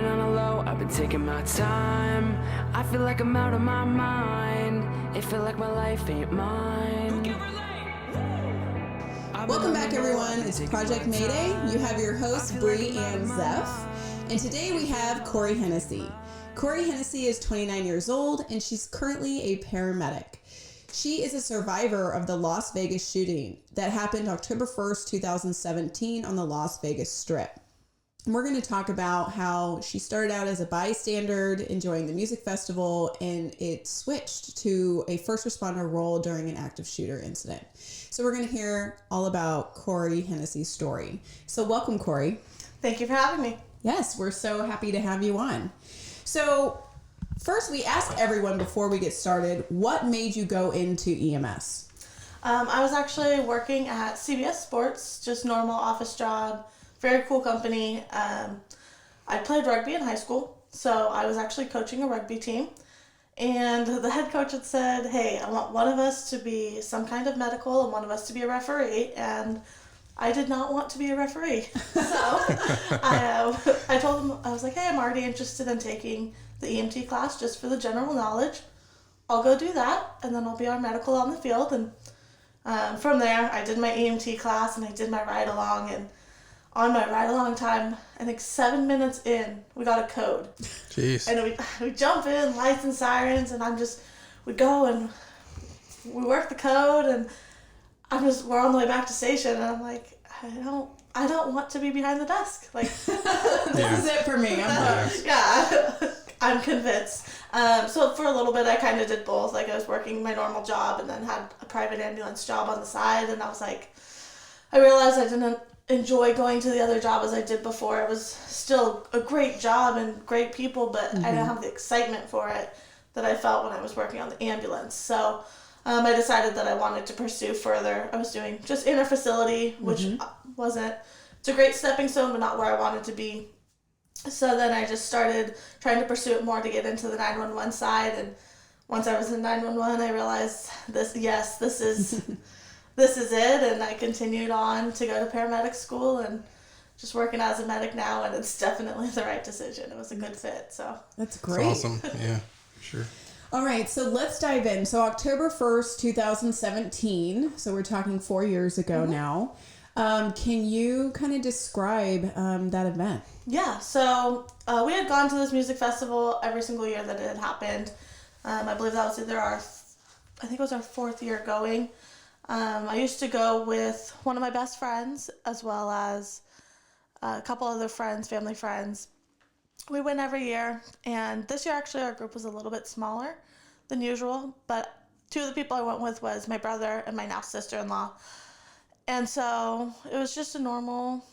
been on a low, I've been taking my time. I feel like I'm out of my mind. It feel like my life ain't mine. Welcome back, everyone. It's Project Mayday. You have your hosts, Bree and Zeph. And today we have Cori Hennessy. Cori Hennessy is 29 years old, and she's currently a paramedic. She is a survivor of the Las Vegas shooting that happened October 1st, 2017 on the Las Vegas Strip. And we're going to talk about how she started out as a bystander enjoying the music festival, and it switched to a first responder role during an active shooter incident. So we're going to hear all about Cori Hennessy's story. So welcome, Cori. Thank you for having me. Yes, we're so happy to have you on. So first, we ask everyone before we get started, what made you go into EMS? I was actually working at CBS Sports, just normal office job, very cool company. I played rugby in high school, so I was actually coaching a rugby team. And the head coach had said, hey, I want one of us to be some kind of medical and one of us to be a referee. And I did not want to be a referee. So I told him, I was like, hey, I'm already interested in taking the EMT class just for the general knowledge. I'll go do that, and then I'll be our medical on the field. And from there, I did my EMT class, and I did my ride-along. And on my ride-along time, I think 7 minutes in, we got a code. Jeez. And we jump in, lights and sirens, and we go and we work the code, and we're on the way back to station, and I'm like, I don't want to be behind the desk. Like, This is it for me. I'm convinced. So for a little bit, I kind of did both. Like, I was working my normal job and then had a private ambulance job on the side, and I realized I didn't enjoy going to the other job as I did before. It was still a great job and great people, but I didn't have the excitement for it that I felt when I was working on the ambulance. So I decided that I wanted to pursue further. I was doing just inter-facility, which it's a great stepping stone, but not where I wanted to be. So then I just started trying to pursue it more to get into the 911 side. And once I was in 911, I realized this is this is it. And I continued on to go to paramedic school and just working as a medic now. And it's definitely the right decision. It was a good fit. So that's great. That's awesome. Yeah, sure. All right, so let's dive in. So October 1st, 2017, so we're talking 4 years ago now. Can you kind of describe that event? Yeah, so we had gone to this music festival every single year that it had happened. I believe that was either I think it was our fourth year going. I used to go with one of my best friends as well as a couple other friends, family friends. We went every year, and this year actually our group was a little bit smaller than usual, but two of the people I went with was my brother and my now sister-in-law. And so it was just a normal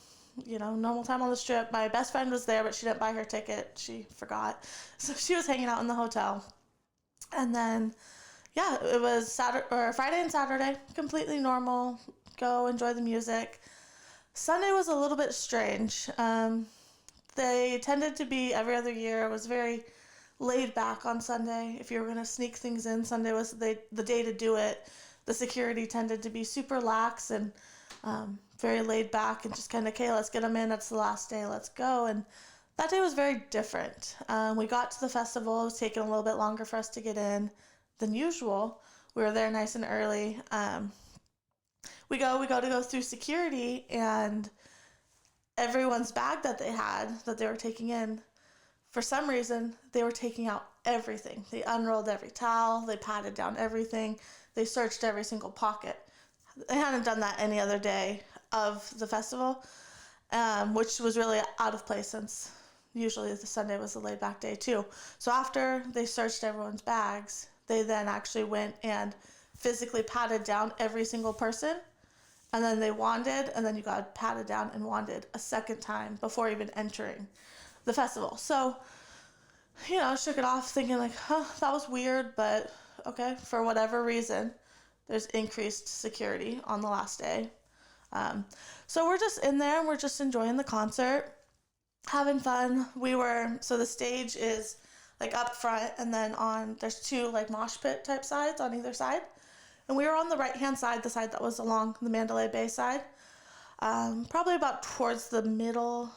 time on the strip. My best friend was there, but she didn't buy her ticket. She forgot. So she was hanging out in the hotel. And then, it was Friday and Saturday, completely normal. Go enjoy the music. Sunday was a little bit strange. They tended to be every other year. It was very laid back on Sunday. If you were going to sneak things in, Sunday was the day to do it. The security tended to be super lax and very laid back and just kind of, okay, let's get them in. It's the last day. Let's go. And that day was very different. We got to the festival. It was taking a little bit longer for us to get in than usual. We were there nice and early. We go through security, and everyone's bag that they were taking in, for some reason, they were taking out everything. They unrolled every towel. They patted down everything. They searched every single pocket. They hadn't done that any other day of the festival, which was really out of place since usually the Sunday was a laid back day too. So after they searched everyone's bags, they then actually went and physically patted down every single person. And then they wanded, and then you got patted down and wanded a second time before even entering the festival. So, shook it off thinking like, that was weird, but okay, for whatever reason, there's increased security on the last day. So we're just in there, and we're just enjoying the concert, having fun. So the stage is like up front, and then there's two like mosh pit type sides on either side. And we were on the right-hand side, the side that was along the Mandalay Bay side, probably about towards the middle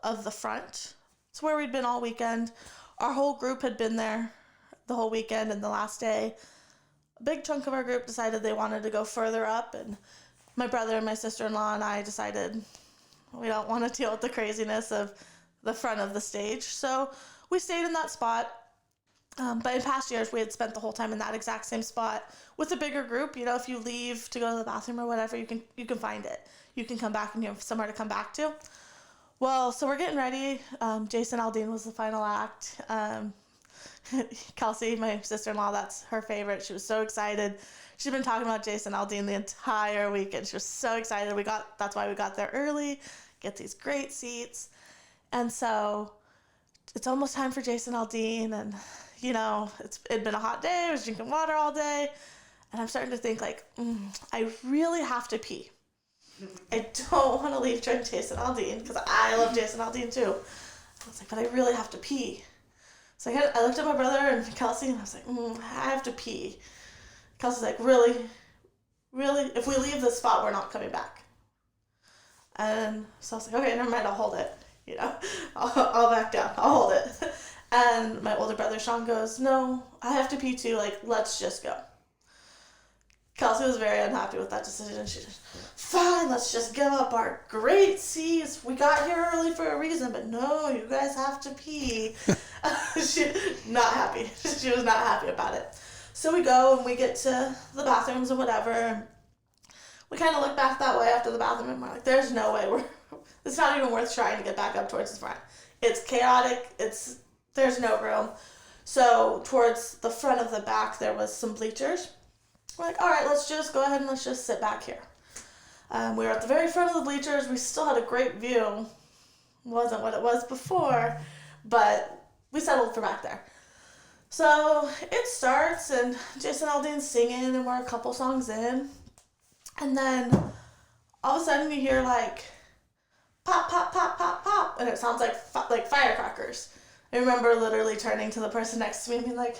of the front. It's where we'd been all weekend. Our whole group had been there the whole weekend, and the last day, a big chunk of our group decided they wanted to go further up, and my brother and my sister-in-law and I decided we don't want to deal with the craziness of the front of the stage. So we stayed in that spot. But in past years, we had spent the whole time in that exact same spot with a bigger group. You know, if you leave to go to the bathroom or whatever, you can find it. You can come back and you have somewhere to come back to. Well, so we're getting ready. Jason Aldean was the final act. Kelsey, my sister-in-law, that's her favorite. She was so excited. She'd been talking about Jason Aldean the entire weekend. She was so excited. That's why we got there early, get these great seats. And so it's almost time for Jason Aldean, and you know, it'd been a hot day. I was drinking water all day, and I'm starting to think like, I really have to pee. I don't want to leave during Jason Aldean because I love Jason Aldean too. I was like, but I really have to pee. So I looked at my brother and Kelsey, and I was like, I have to pee. Kelsey's like, really? If we leave this spot, we're not coming back. And so I was like, okay, never mind, I'll hold it. You know, I'll back down. I'll hold it. And my older brother, Sean, goes, no, I have to pee too. Like, let's just go. Kelsey was very unhappy with that decision. She said, fine, let's just give up our great seats. We got here early for a reason, but no, you guys have to pee. She not happy. She was not happy about it. So we go and we get to the bathrooms and whatever. We kind of look back that way after the bathroom and we're like, there's no way. It's not even worth trying to get back up towards the front. It's chaotic. There's no room. So towards the front of the back, there was some bleachers. We're like, all right, let's just go ahead and let's just sit back here. We were at the very front of the bleachers. We still had a great view. Wasn't what it was before, but we settled for back there. So it starts, and Jason Aldean's singing, and we're a couple songs in. And then all of a sudden you hear like pop, pop, pop, pop, pop, and it sounds like firecrackers. I remember literally turning to the person next to me and being like,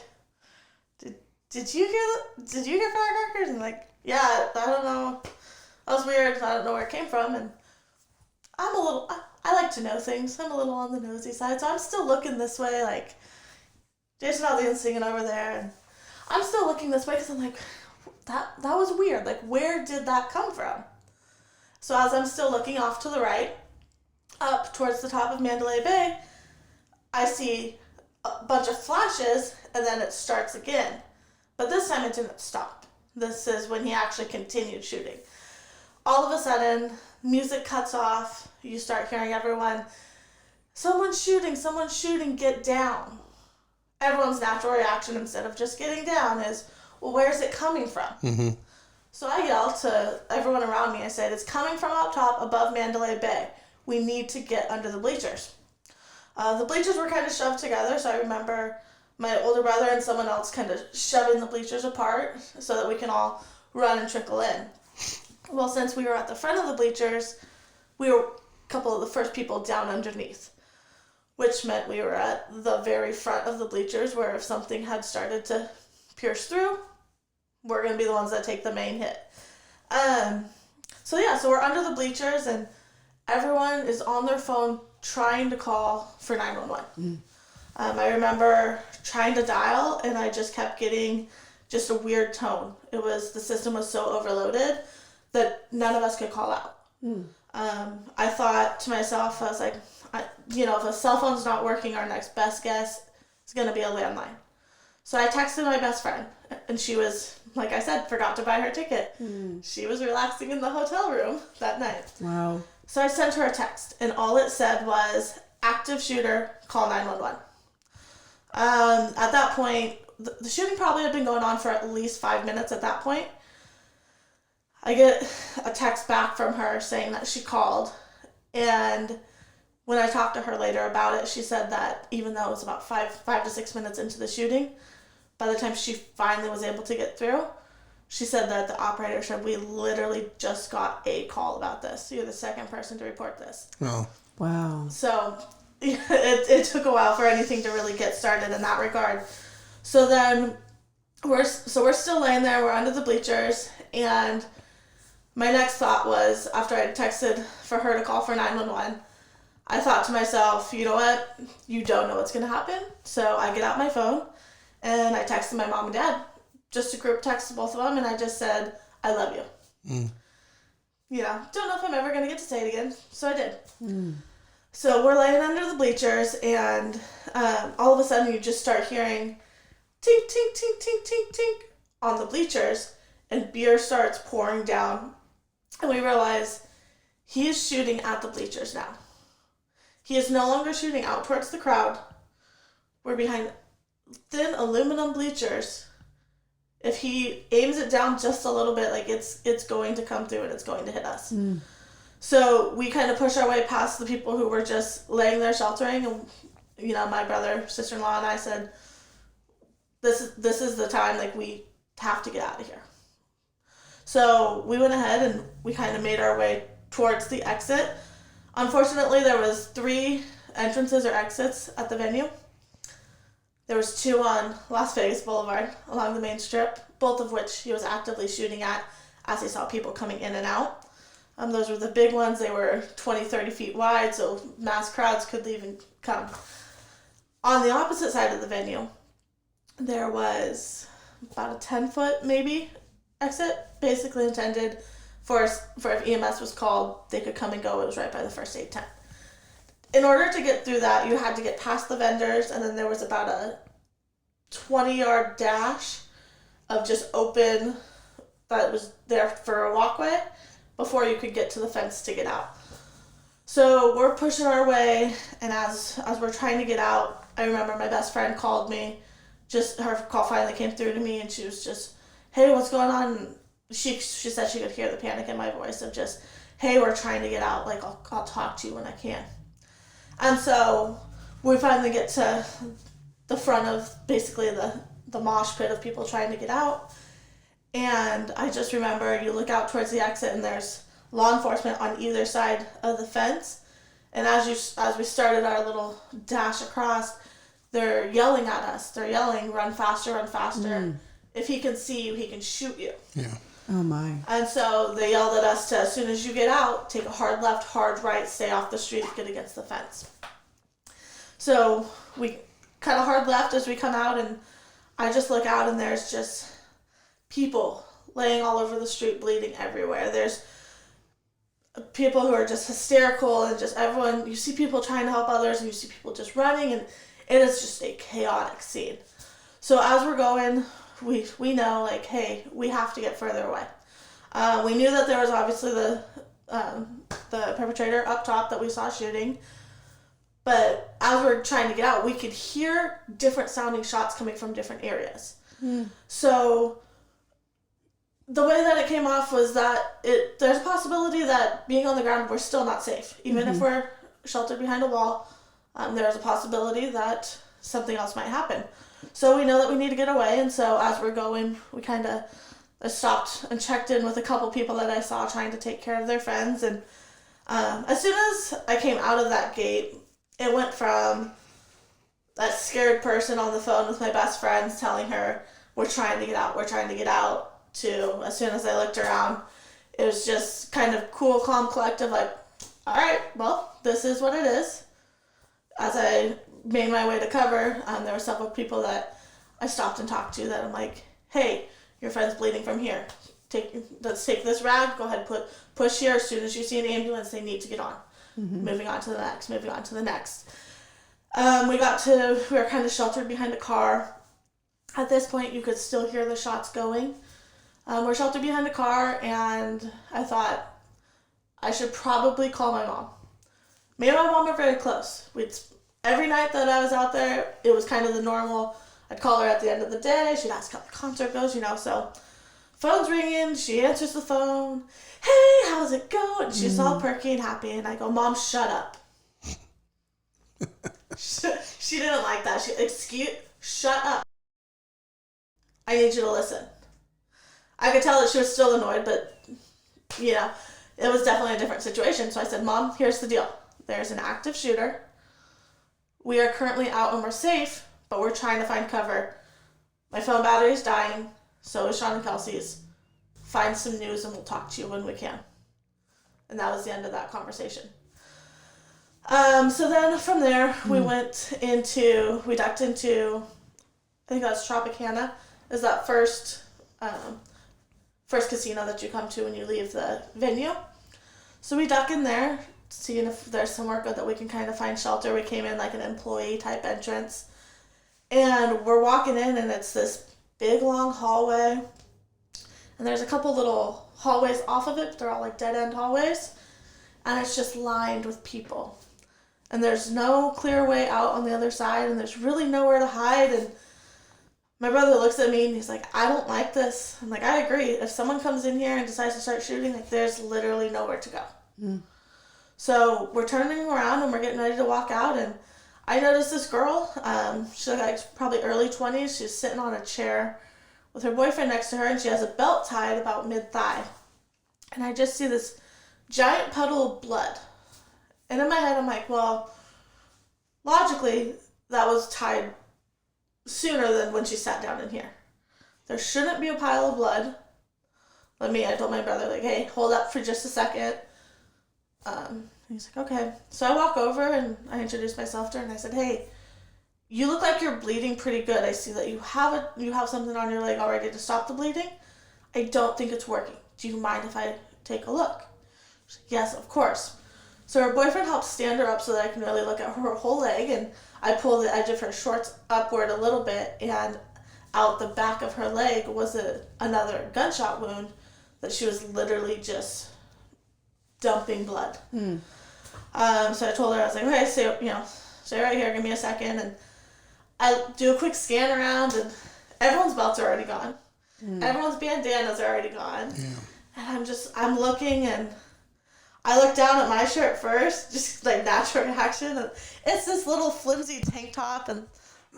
Did you hear firecrackers? And like, yeah, I don't know. That was weird. I don't know where it came from. And I like to know things. I'm a little on the nosy side. So I'm still looking this way. Like, Jason Aldean's singing over there. And I'm still looking this way because I'm like, that was weird. Like, where did that come from? So as I'm still looking off to the right, up towards the top of Mandalay Bay, I see a bunch of flashes, and then it starts again. But this time it didn't stop. This is when he actually continued shooting. All of a sudden, music cuts off. You start hearing everyone, someone's shooting, get down. Everyone's natural reaction, instead of just getting down, is, well, where's it coming from? Mm-hmm. So I yelled to everyone around me. I said, it's coming from up top above Mandalay Bay. We need to get under the bleachers. The bleachers were kind of shoved together, so I remember my older brother and someone else kind of shoving the bleachers apart so that we can all run and trickle in. Well, since we were at the front of the bleachers, we were a couple of the first people down underneath, which meant we were at the very front of the bleachers where if something had started to pierce through, we're going to be the ones that take the main hit. So we're under the bleachers and everyone is on their phone trying to call for 911. Mm. I remember trying to dial and I just kept getting just a weird tone. The system was so overloaded that none of us could call out. Mm. I thought to myself, I was like, if a cell phone's not working, our next best guess is going to be a landline. So I texted my best friend, and she was, like I said, forgot to buy her ticket. Mm. She was relaxing in the hotel room that night. Wow. So I sent her a text, and all it said was, active shooter, call 911. At that point, the shooting probably had been going on for at least 5 minutes at that point. I get a text back from her saying that she called, and when I talked to her later about it, she said that even though it was about 5 to 6 minutes into the shooting, by the time she finally was able to get through, she said that the operator said, we literally just got a call about this. You're the second person to report this. Oh. Wow. So it took a while for anything to really get started in that regard. So then we're still laying there. We're under the bleachers. And my next thought was, after I texted for her to call for 911, I thought to myself, you know what? You don't know what's going to happen. So I get out my phone and I texted my mom and dad. Just a group text to both of them, and I just said, I love you. You know, don't know if I'm ever going to get to say it again. So I did. So we're laying under the bleachers, and all of a sudden you just start hearing tink, tink, tink, tink, tink, tink on the bleachers, and beer starts pouring down. And we realize he is shooting at the bleachers now. He is no longer shooting out towards the crowd. We're behind thin aluminum bleachers. If he aims it down just a little bit, like it's going to come through and it's going to hit us. So we kind of push our way past the people who were just laying there sheltering, and you know, my brother, sister-in-law, and I said, this is the time, like, we have to get out of here. So we went ahead and we kind of made our way towards the exit. Unfortunately, there was 3 entrances or exits at the venue. There was 2 on Las Vegas Boulevard along the main strip, both of which he was actively shooting at as he saw people coming in and out. Those were the big ones. They were 20, 30 feet wide, so mass crowds could leave and come. On the opposite side of the venue, there was about a 10-foot maybe exit, basically intended for if EMS was called, they could come and go. It was right by the first aid tent. In order to get through that, you had to get past the vendors, and then there was about a 20-yard dash of just open that was there for a walkway before you could get to the fence to get out. So we're pushing our way, and as we're trying to get out, I remember my best friend called me. Just her call finally came through to me, and she was just, hey, what's going on? She said she could hear the panic in my voice of just, hey, we're trying to get out. Like, I'll talk to you when I can. And so we finally get to the front of basically the mosh pit of people trying to get out. And I just remember you look out towards the exit, and there's law enforcement on either side of the fence. And as we started our little dash across, they're yelling at us. They're yelling, run faster, run faster. If he can see you, he can shoot you. Yeah. Oh, my. And so they yelled at us to, as soon as you get out, take a hard left, hard right, stay off the street, get against the fence. So we cut a hard left as we come out, and I just look out, and there's just people laying all over the street, bleeding everywhere. There's people who are just hysterical, and just everyone, you see people trying to help others, and you see people just running, and it is just a chaotic scene. So as we're going, we know, like, hey, we have to get further away. We knew that there was obviously the perpetrator up top that we saw shooting, but as we're trying to get out, we could hear different sounding shots coming from different areas. So the way that it came off was that there's a possibility that being on the ground, we're still not safe. Even if we're sheltered behind a wall, there's a possibility that something else might happen. So we know that we need to get away, and so as we're going, we kind of stopped and checked in with a couple people that I saw trying to take care of their friends, and as soon as I came out of that gate, it went from that scared person on the phone with my best friends telling her, we're trying to get out, to as soon as I looked around, it was just kind of cool, calm, collective, like, all right, well, this is what it is. As I made my way to cover, there were several people that I stopped and talked to that I'm like, hey, your friend's bleeding from here. Let's take this rag, go ahead, push here. As soon as you see an ambulance, they need to get on. Moving on to the next. We were kind of sheltered behind a car. At this point, you could still hear the shots going. We're sheltered behind a car, and I thought I should probably call my mom. Me and my mom are very close. Every night that I was out there, it was kind of the normal. I'd call her at the end of the day. She'd ask how the concert goes, so phone's ringing. She answers the phone. Hey, how's it going? She's all perky and happy, and I go, Mom, shut up. She didn't like that. Shut up. I need you to listen. I could tell that she was still annoyed, but, it was definitely a different situation. So I said, Mom, here's the deal. There's an active shooter. We are currently out and we're safe, but we're trying to find cover. My phone battery is dying. So is Sean and Kelsey's. Find some news and we'll talk to you when we can. And that was the end of that conversation. So then from there, we ducked into, I think that was Tropicana, is that first casino that you come to when you leave the venue. So we duck in there, seeing if there's somewhere good that we can kind of find shelter. We came in like an employee type entrance, and we're walking in, and it's this big long hallway, and there's a couple little hallways off of it, but they're all like dead end hallways, and it's just lined with people, and there's no clear way out on the other side, and there's really nowhere to hide. And my brother looks at me and he's like, I don't like this. I'm like, I agree. If someone comes in here and decides to start shooting, like, there's literally nowhere to go. So we're turning around and we're getting ready to walk out, and I noticed this girl, she's like probably early 20s. She's sitting on a chair with her boyfriend next to her, and she has a belt tied about mid-thigh. And I just see this giant puddle of blood. And in my head, I'm like, well, logically, that was tied sooner than when she sat down in here. There shouldn't be a pile of blood. I told my brother, like, hey, hold up for just a second. He's like, okay. So I walk over and I introduce myself to her, and I said, hey, you look like you're bleeding pretty good. I see that you have something on your leg already to stop the bleeding. I don't think it's working. Do you mind if I take a look? She's like, yes, of course. So her boyfriend helped stand her up so that I can really look at her whole leg, and I pull the edge of her shorts upward a little bit, and out the back of her leg was another gunshot wound that she was literally just dumping blood. So I told her, I was like, okay, stay right here, give me a second. And I do a quick scan around, and everyone's belts are already gone. Everyone's bandanas are already gone. And I'm looking, and I look down at my shirt first, just like natural reaction, and it's this little flimsy tank top. And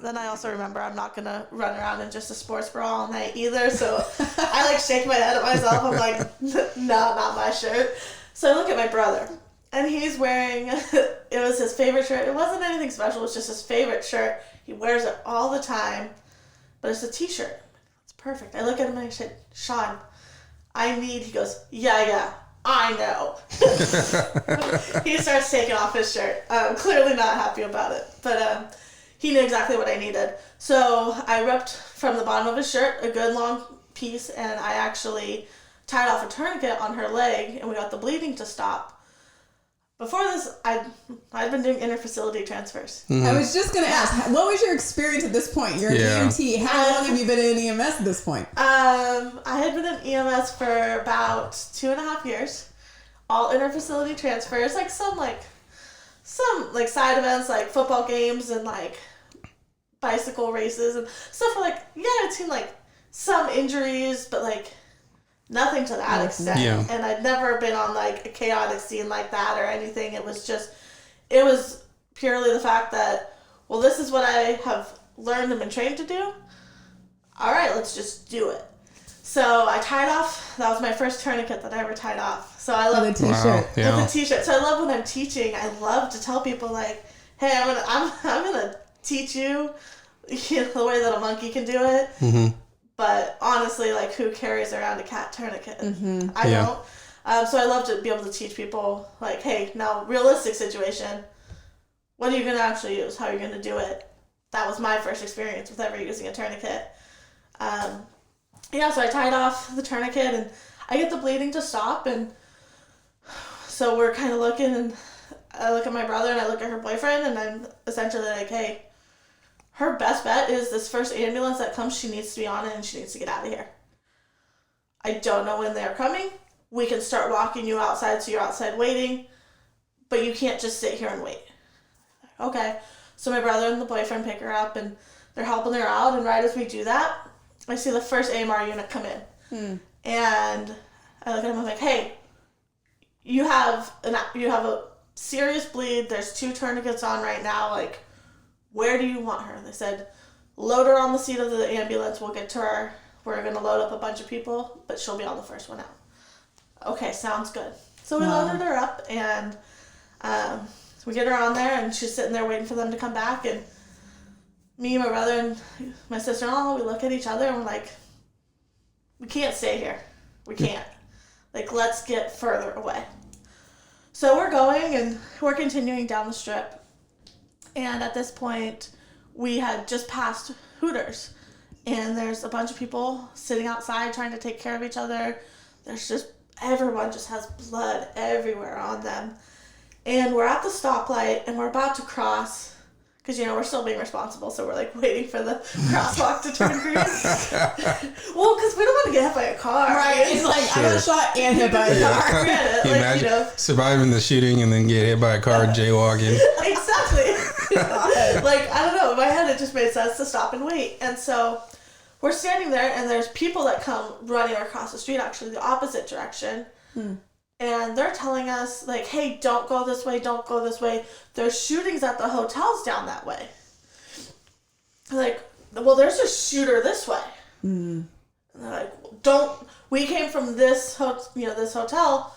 then I also remember I'm not gonna run around in just a sports bra all night either, so I like shake my head at myself. I'm like, no, not my shirt. So I look at my brother, and he's wearing, it was his favorite shirt. It wasn't anything special, it was just his favorite shirt. He wears it all the time, but it's a t-shirt. It's perfect. I look at him and I said, Sean, he goes, yeah, I know. He starts taking off his shirt. Clearly not happy about it, but he knew exactly what I needed. So I ripped from the bottom of his shirt a good long piece, and I actually tied off a tourniquet on her leg, and we got the bleeding to stop. Before this, I'd been doing interfacility transfers. I was just going to ask, what was your experience at this point? You're an EMT. How long have you been in EMS at this point? I had been in EMS for about 2.5 years. All interfacility transfers, some side events, like football games and like bicycle races and stuff. I'd seen some injuries, but nothing to that extent. Yeah. And I'd never been on a chaotic scene like that or anything. It was purely the fact that, well, this is what I have learned and been trained to do. All right, let's just do it. So I tied off, that was my first tourniquet that I ever tied off. So I love the t-shirt. With the t-shirt. So I love when I'm teaching, I love to tell people hey, I'm gonna teach you, the way that a monkey can do it. Mm-hmm. But honestly, who carries around a cat tourniquet? Mm-hmm. I don't. So I love to be able to teach people, hey, now, realistic situation, what are you going to actually use? How are you going to do it? That was my first experience with ever using a tourniquet. So I tied off the tourniquet, and I get the bleeding to stop, and so we're kind of looking, and I look at my brother, and I look at her boyfriend, and I'm essentially hey, her best bet is this first ambulance that comes, she needs to be on it, and she needs to get out of here. I don't know when they're coming. We can start walking you outside, so you're outside waiting, but you can't just sit here and wait. Okay. So my brother and the boyfriend pick her up, and they're helping her out, and right as we do that, I see the first AMR unit come in. And I look at him, I'm like, hey, you have a serious bleed, there's 2 tourniquets on right now, where do you want her? They said, load her on the seat of the ambulance. We'll get to her. We're going to load up a bunch of people, but she'll be on the first one out. Okay, sounds good. So we loaded her up, and we get her on there, and she's sitting there waiting for them to come back. And me, my brother, and my sister-in-law, we look at each other, and we're like, we can't stay here. We can't. Let's get further away. So we're going and we're continuing down the strip. And at this point, we had just passed Hooters. And there's a bunch of people sitting outside trying to take care of each other. Everyone just has blood everywhere on them. And we're at the stoplight and we're about to cross. Because, we're still being responsible, so we're, waiting for the crosswalk to turn green. Well, because we don't want to get hit by a car. Right, it's I got shot and hit by a car. Imagine surviving the shooting and then get hit by a car jaywalking. Exactly. I don't know, in my head it just made sense to stop and wait. And so we're standing there, and there's people that come running across the street, actually the opposite direction. And they're telling us, hey, don't go this way, don't go this way. There's shootings at the hotels down that way. Well, there's a shooter this way. And they're we came from this hotel,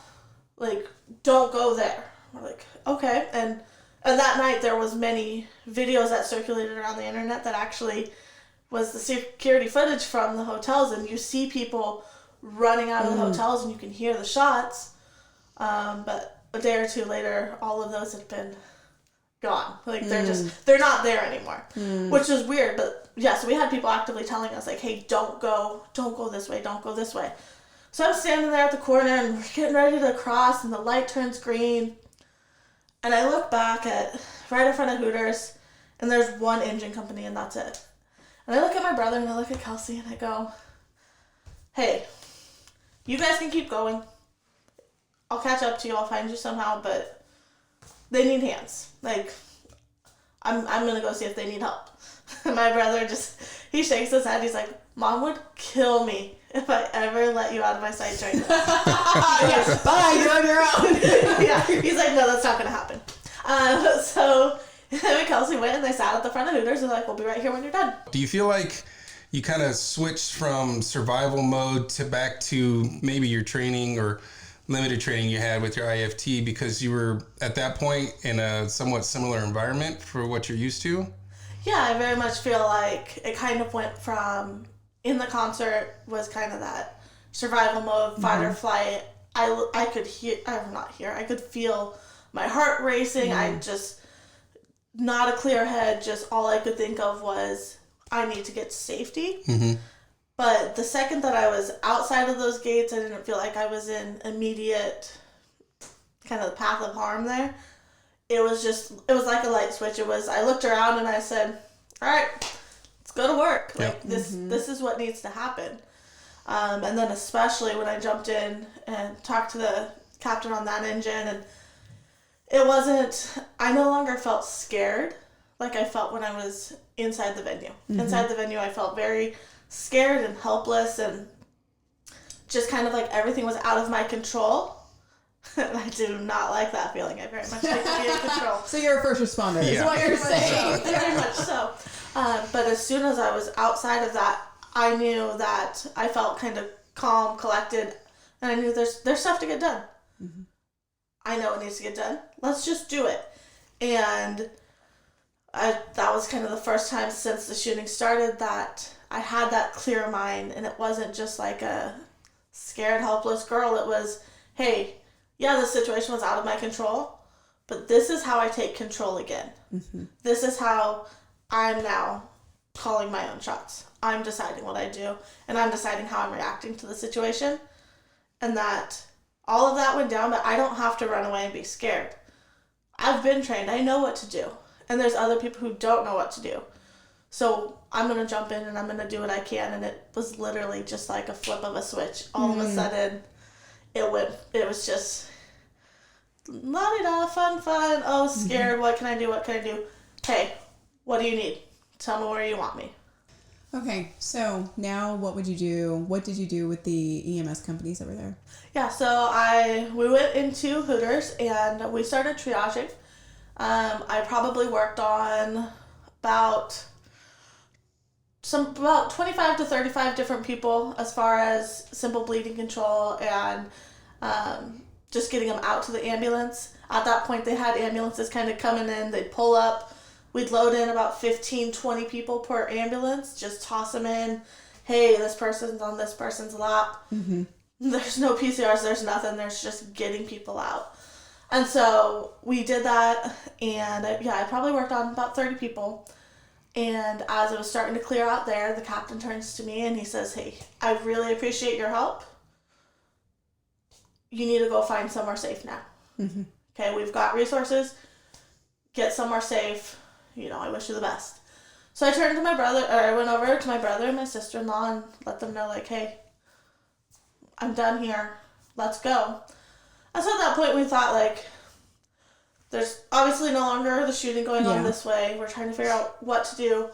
don't go there. We're okay. And that night there was many videos that circulated around the internet that actually was the security footage from the hotels, and you see people running out of the hotels and you can hear the shots. But a day or two later, all of those had been gone. They're not there anymore, which is weird. But yeah, so we had people actively telling us hey, don't go this way, don't go this way. So I'm standing there at the corner and we're getting ready to cross, and the light turns green. And I look back right in front of Hooters, and there's one engine company, and that's it. And I look at my brother and I look at Kelsey and I go, hey, you guys can keep going. I'll catch up to you. I'll find you somehow, but they need hands. I'm going to go see if they need help. My brother he shakes his head. He's like, Mom would kill me if I ever let you out of my sight during this. Bye, you're on your own. Yeah, he's like, no, that's not going to happen. So him and Kelsey went and they sat at the front of Hooters and they're like, we'll be right here when you're done. Do you feel like you kind of switched from survival mode back to maybe your training or limited training you had with your IFT because you were at that point in a somewhat similar environment for what you're used to? Yeah, I very much feel like it kind of went from in the concert was kind of that survival mode, fight or flight. I could I could feel my heart racing. I just, not a clear head, just all I could think of was I need to get to safety. But the second that I was outside of those gates, I didn't feel like I was in immediate kind of the path of harm there. It was like a light switch. I looked around and I said, all right, let's go to work. This is what needs to happen. And then especially when I jumped in and talked to the captain on that engine, and I no longer felt scared like I felt when I was inside the venue. Inside the venue, I felt very scared and helpless and just kind of like everything was out of my control. I do not like that feeling. I very much like to be in control. So you're a first responder, is what you're saying. Very much so. But as soon as I was outside of that, I knew that I felt kind of calm, collected, and I knew there's stuff to get done. I know it needs to get done. Let's just do it. And that was kind of the first time since the shooting started that I had that clear mind, and it wasn't just like a scared, helpless girl. It was, hey, yeah, the situation was out of my control, but this is how I take control again. This is how I'm now calling my own shots. I'm deciding what I do, and I'm deciding how I'm reacting to the situation, and that all of that went down, but I don't have to run away and be scared. I've been trained. I know what to do, and there's other people who don't know what to do. So I'm going to jump in and I'm going to do what I can. And it was literally just like a flip of a switch. All of a sudden, it was just la-di-da, fun. Oh, scared. What can I do? Hey, what do you need? Tell me where you want me. Okay, so now what would you do? What did you do with the EMS companies that were there? Yeah, so we went into Hooters and we started triaging. I probably worked on about 25 to 35 different people as far as simple bleeding control and just getting them out to the ambulance. At that point, they had ambulances kind of coming in. They'd pull up. We'd load in about 15, 20 people per ambulance, just toss them in. Hey, this person's on this person's lap. There's no PCRs, there's nothing. There's just getting people out. And so we did that, and I probably worked on about 30 people. And as it was starting to clear out there, the captain turns to me and he says, "Hey, I really appreciate your help. You need to go find somewhere safe now. Mm-hmm. Okay, we've got resources. Get somewhere safe. I wish you the best." So I turned to my brother, or I went over to my brother and my sister-in-law and let them know, like, "Hey, I'm done here. Let's go." And so at that point we thought, like, there's obviously no longer the shooting going on this way. We're trying to figure out what to do.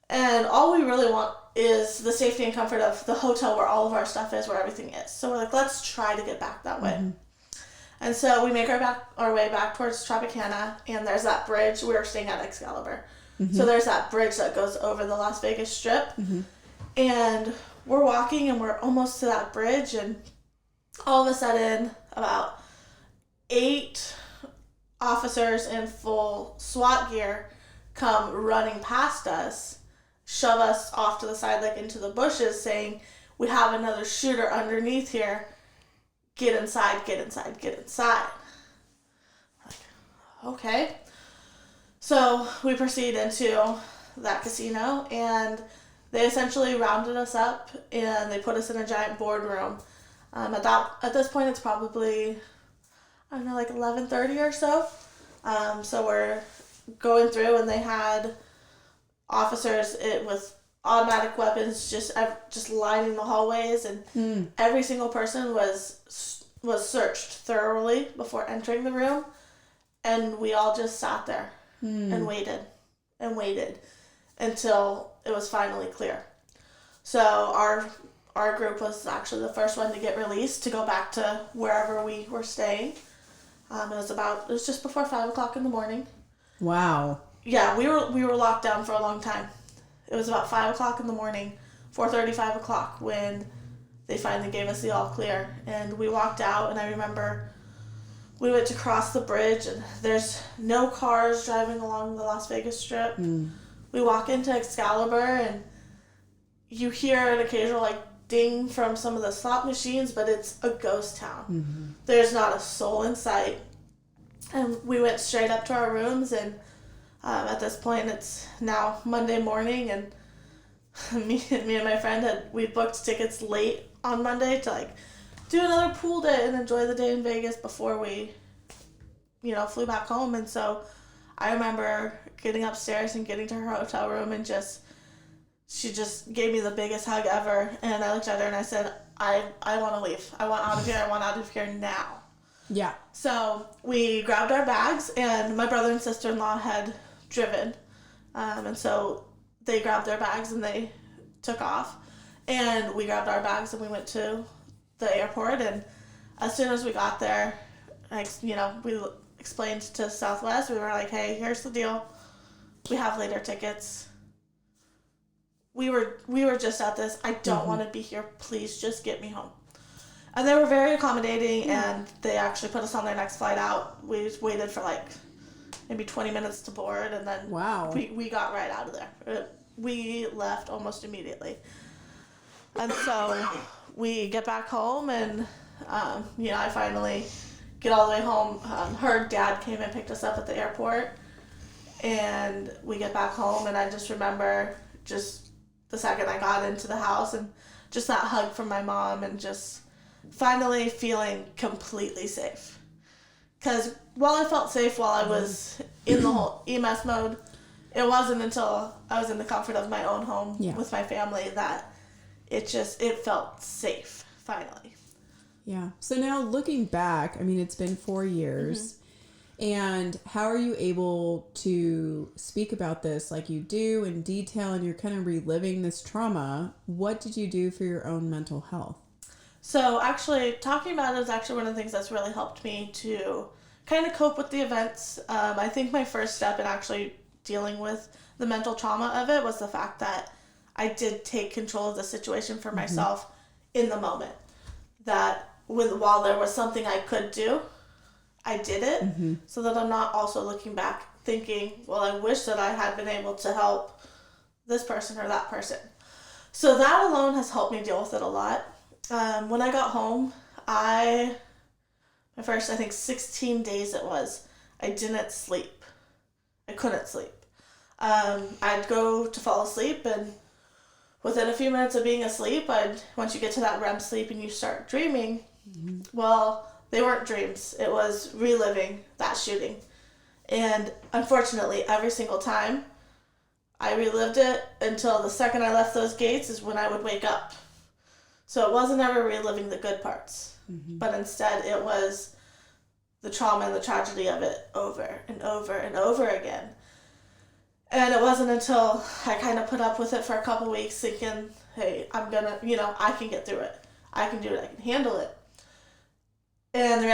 And all we really want is the safety and comfort of the hotel where all of our stuff is, where everything is. So we're like, let's try to get back that way. And so we make our way back towards Tropicana, and there's that bridge. We were staying at Excalibur. So there's that bridge that goes over the Las Vegas Strip. And we're walking, and we're almost to that bridge, and all of a sudden, about 8 officers in full SWAT gear come running past us, shove us off to the side, like into the bushes, saying, "We have another shooter underneath here. Get inside, get inside, get inside." Like, okay. So we proceed into that casino, and they essentially rounded us up, and they put us in a giant boardroom. At this point, it's probably, I don't know, like 11:30 or so. So we're going through, and they had officers with automatic weapons just lining the hallways, and every single person was searched thoroughly before entering the room, and we all just sat there and waited until it was finally clear. So our group was actually the first one to get released to go back to wherever we were staying. It was just before 5:00 in the morning. Wow. Yeah, we were locked down for a long time. It was about 5:00 in the morning, 4:30, 5:00 when they finally gave us the all clear. And we walked out, and I remember we went to cross the bridge, and there's no cars driving along the Las Vegas Strip. We walk into Excalibur, and you hear an occasional, like, ding from some of the slot machines, but it's a ghost town. There's not a soul in sight. And we went straight up to our rooms, and at this point it's now Monday morning, and me and my friend we booked tickets late on Monday to, like, do another pool day and enjoy the day in Vegas before we flew back home. And so I remember getting upstairs and getting to her hotel room, and she just gave me the biggest hug ever. And I looked at her and I said, I want to leave. I want out of here. I want out of here now. Yeah. So we grabbed our bags, and my brother and sister-in-law had driven. And so they grabbed their bags and they took off. And we grabbed our bags and we went to the airport. And as soon as we got there, we explained to Southwest. We were like, "Hey, here's the deal. We have later tickets. We were just at this. I don't want to be here. Please just get me home." And they were very accommodating, and they actually put us on their next flight out. We just waited for like maybe 20 minutes to board, and then we got right out of there. We left almost immediately. And so we get back home, and I finally get all the way home. Her dad came and picked us up at the airport, and we get back home, and I just remember just the second I got into the house, and just that hug from my mom, and just finally feeling completely safe. Because while I felt safe while I was in the whole EMS mode, it wasn't until I was in the comfort of my own home with my family that it felt safe, finally. Yeah. So now looking back, I mean, it's been 4 years. And how are you able to speak about this like you do in detail, and you're kind of reliving this trauma? What did you do for your own mental health? So actually, talking about it is actually one of the things that's really helped me to kind of cope with the events. I think my first step in actually dealing with the mental trauma of it was the fact that I did take control of the situation for myself in the moment. That while there was something I could do, I did it, so that I'm not also looking back thinking, well, I wish that I had been able to help this person or that person. So that alone has helped me deal with it a lot. When I got home, I my first, I think 16 days it was, I didn't sleep. I couldn't sleep. I'd go to fall asleep, and within a few minutes of being asleep, once you get to that REM sleep and you start dreaming, well, they weren't dreams. It was reliving that shooting. And unfortunately, every single time, I relived it until the second I left those gates is when I would wake up. So it wasn't ever reliving the good parts, but instead it was the trauma and the tragedy of it over and over and over again. And it wasn't until I kind of put up with it for a couple weeks thinking, hey, I'm gonna, I can get through it. I can do it. I can handle it. And the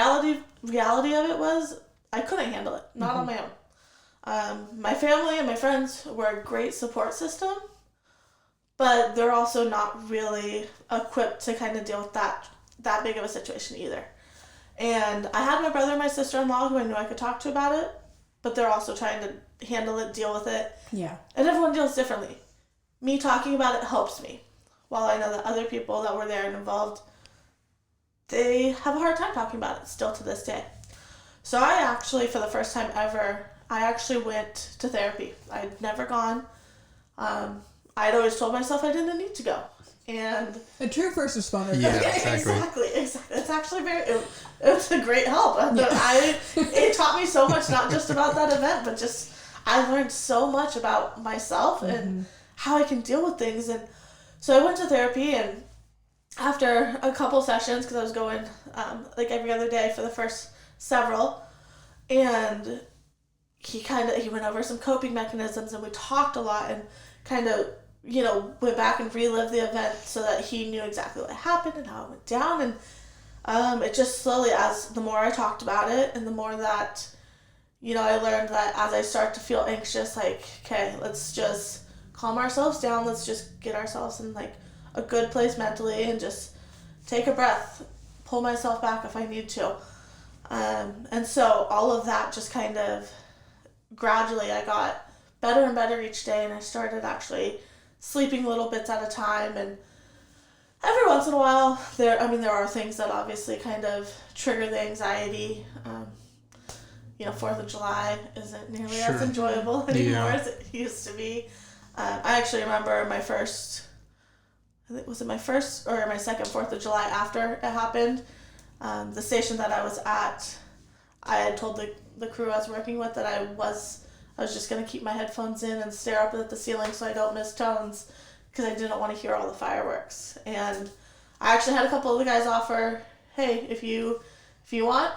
reality of it was I couldn't handle it, not on my own. My family and my friends were a great support system, but they're also not really equipped to kind of deal with that big of a situation either. And I had my brother and my sister-in-law who I knew I could talk to about it, but they're also trying to handle it, deal with it. Yeah. And everyone deals differently. Me talking about it helps me. While I know that other people that were there and involved, they have a hard time talking about it still to this day. So I actually, for the first time ever, I actually went to therapy. I'd never gone. I'd always told myself I didn't need to go. And a true first responder. Yeah, exactly. Exactly. It's actually it was a great help. It taught me so much, not just about that event, but just I learned so much about myself and how I can deal with things. And so I went to therapy, and after a couple sessions, because I was going like every other day for the first several, and he went over some coping mechanisms, and we talked a lot and kind of went back and relived the event so that he knew exactly what happened and how it went down. And it just slowly, as the more I talked about it and the more that I learned that as I start to feel anxious, like, okay, let's just calm ourselves down, let's just get ourselves in like a good place mentally and just take a breath, pull myself back if I need to. And so all of that just kind of gradually, I got better and better each day, and I started actually sleeping little bits at a time. And every once in a while, there are things that obviously kind of trigger the anxiety. 4th of July isn't nearly as enjoyable anymore as it used to be. I actually remember my first, I think, was it my first or my second 4th of July after it happened? The station that I was at, I had told the crew I was working with that I was just going to keep my headphones in and stare up at the ceiling so I don't miss tones, because I didn't want to hear all the fireworks. And I actually had a couple of the guys offer, hey, if you want,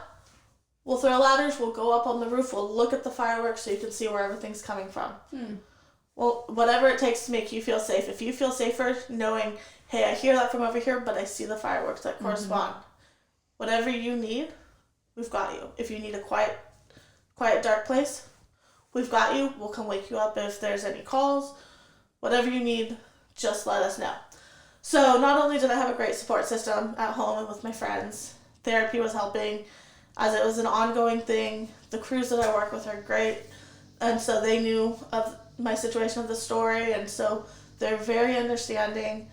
we'll throw ladders, we'll go up on the roof, we'll look at the fireworks so you can see where everything's coming from. Well, whatever it takes to make you feel safe. If you feel safer knowing, hey, I hear that from over here, but I see the fireworks that correspond. Whatever you need, we've got you. If you need a quiet, dark place, we've got you. We'll come wake you up if there's any calls. Whatever you need, just let us know. So not only did I have a great support system at home and with my friends, therapy was helping, as it was an ongoing thing. The crews that I work with are great, and so they knew of my situation, of the story, and so they're very understanding,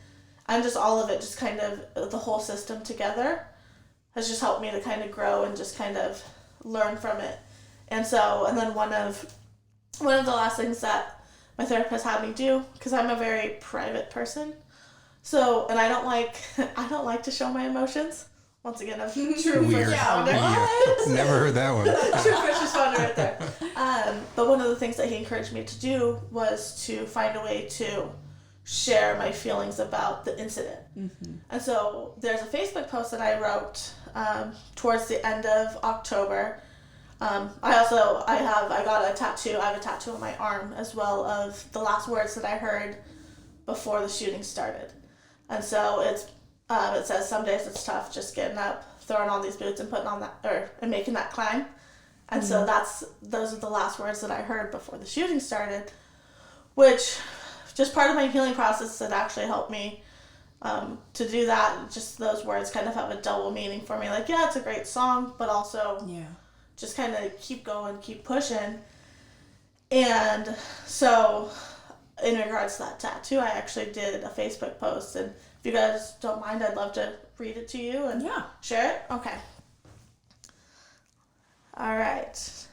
and just all of it, just kind of the whole system together has just helped me to kind of grow and just kind of learn from it. And then one of the last things that my therapist had me do, because I'm a very private person, and I don't like to show my emotions. Once again, I'm true first responder. Never heard that one. True first responder right there. But one of the things that he encouraged me to do was to find a way to share my feelings about the incident. And so there's a Facebook post that I wrote towards the end of October. I got a tattoo. I have a tattoo on my arm as well of the last words that I heard before the shooting started. And so it says, some days it's tough just getting up, throwing on these boots and putting on that, and making that climb. And so those are the last words that I heard before the shooting started, which just part of my healing process that actually helped me to do that. Just those words kind of have a double meaning for me. Like, yeah, it's a great song, but also just kind of keep going, keep pushing. And so in regards to that tattoo, I actually did a Facebook post, and if you guys don't mind, I'd love to read it to you and share it. Okay. All right.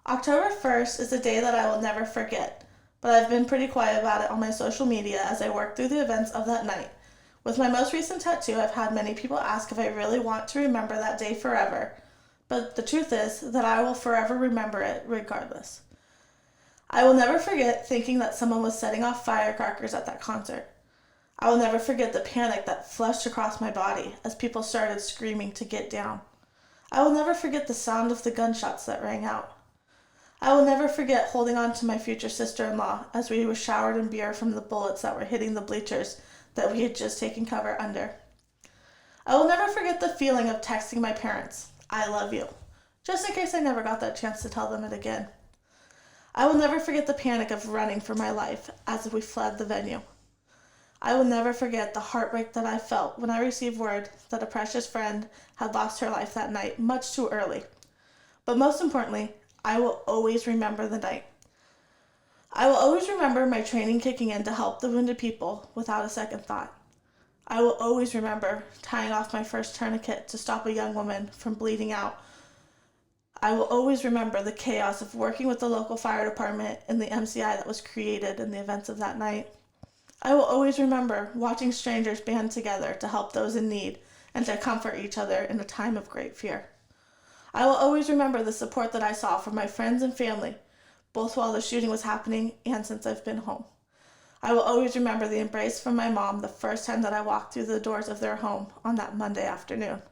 October 1st is a day that I will never forget, but I've been pretty quiet about it on my social media as I work through the events of that night. With my most recent tattoo, I've had many people ask if I really want to remember that day forever, but the truth is that I will forever remember it regardless. I will never forget thinking that someone was setting off firecrackers at that concert. I will never forget the panic that flushed across my body as people started screaming to get down. I will never forget the sound of the gunshots that rang out. I will never forget holding on to my future sister-in-law as we were showered in beer from the bullets that were hitting the bleachers that we had just taken cover under. I will never forget the feeling of texting my parents, "I love you," just in case I never got that chance to tell them it again. I will never forget the panic of running for my life as we fled the venue. I will never forget the heartbreak that I felt when I received word that a precious friend had lost her life that night much too early. But most importantly, I will always remember the night. I will always remember my training kicking in to help the wounded people without a second thought. I will always remember tying off my first tourniquet to stop a young woman from bleeding out. I will always remember the chaos of working with the local fire department and the MCI that was created in the events of that night. I will always remember watching strangers band together to help those in need and to comfort each other in a time of great fear. I will always remember the support that I saw from my friends and family, both while the shooting was happening and since I've been home. I will always remember the embrace from my mom the first time that I walked through the doors of their home on that Monday afternoon.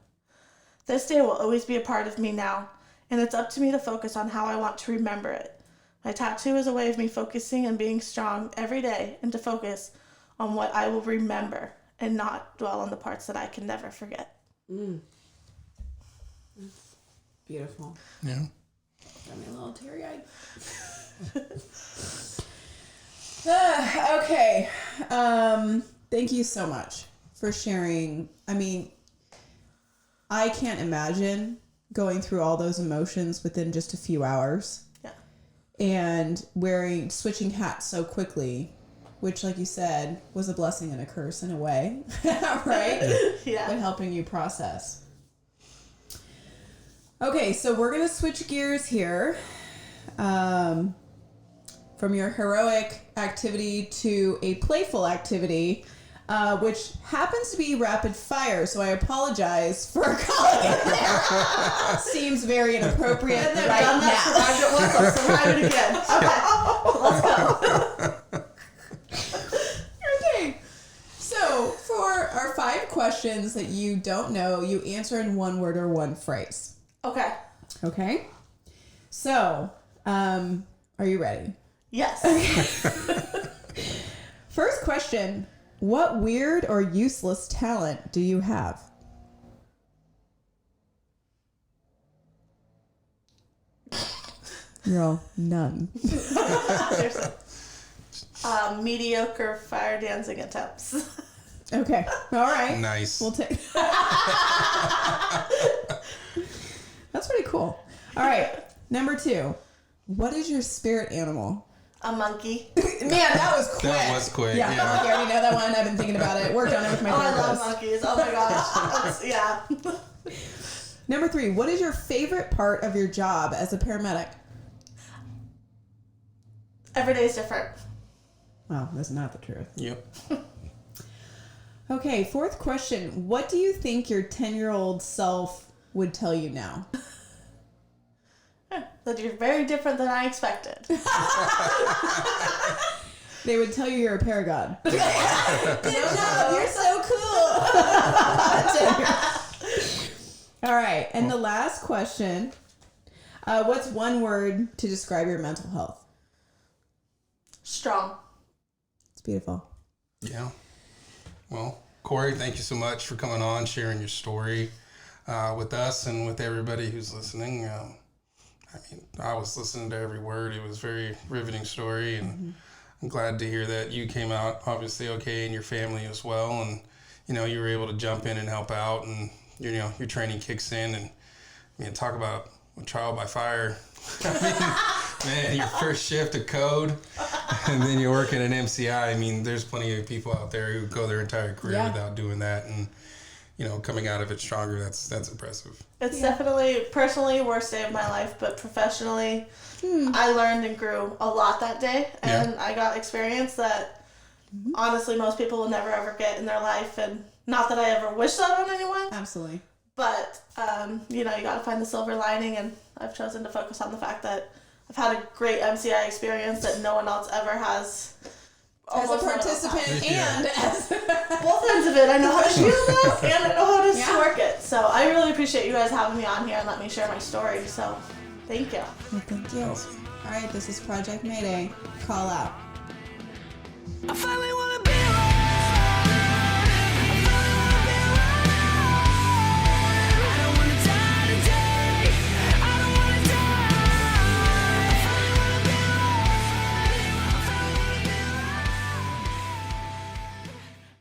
This day will always be a part of me now, and it's up to me to focus on how I want to remember it. My tattoo is a way of me focusing and being strong every day and to focus on what I will remember and not dwell on the parts that I can never forget. Beautiful. Yeah. Got me a little teary-eyed. Okay. Thank you so much for sharing. I mean, I can't imagine going through all those emotions within just a few hours. Yeah. And switching hats so quickly, which, like you said, was a blessing and a curse in a way, right? Yeah. But helping you process. Okay, so we're going to switch gears here from your heroic activity to a playful activity, which happens to be rapid fire, so I apologize for calling it there. Seems very inappropriate And they've right done that, survived it once, let's survive it again. Okay, let's go. Okay, so for our 5 questions that you don't know, you answer in one word or one phrase. Okay. Okay? So, are you ready? Yes. First question, what weird or useless talent do you have? You're all none. Seriously. Mediocre fire dancing attempts. Okay. All right. Nice. We'll take. That's pretty cool. All right. Number 2. What is your spirit animal? A monkey. Man, that was quick. That was quick. Yeah. Yeah. You already know that one. I've been thinking about it. Worked on it with my Oh, I love therapist. monkeys. Oh my gosh. Yeah. Number 3. What is your favorite part of your job as a paramedic? Every day is different. Well, that's not the truth. Yep. Okay, 4th question. What do you think your 10-year-old self would tell you now? That you're very different than I expected. They would tell you you're a paragod. Good job. You're so cool. All right. And the last question. What's one word to describe your mental health? Strong. It's beautiful. Yeah. Well, Cori, thank you so much for coming on, sharing your story with us and with everybody who's listening. I mean, I was listening to every word. It was a very riveting story, and I'm glad to hear that you came out obviously okay, and your family as well, and you know you were able to jump in and help out, and you know your training kicks in, and I mean talk about a trial by fire. I mean, man, your first shift of code, and then you're working at MCI. I mean, there's plenty of people out there who go their entire career without doing that, and coming out of it stronger. That's impressive. It's definitely, personally, worst day of my life, but professionally, I learned and grew a lot that day, and I got experience that honestly most people will never ever get in their life, and not that I ever wish that on anyone. Absolutely. But, you got to find the silver lining, and I've chosen to focus on the fact that I've had a great MCI experience that no one else ever has. As a participant and as... Both ends of it. I know how to shield it, and I know how to work it. So I really appreciate you guys having me on here and let me share my story. So thank you. Well, thank you. All right, this is Project Mayday. Call out. I finally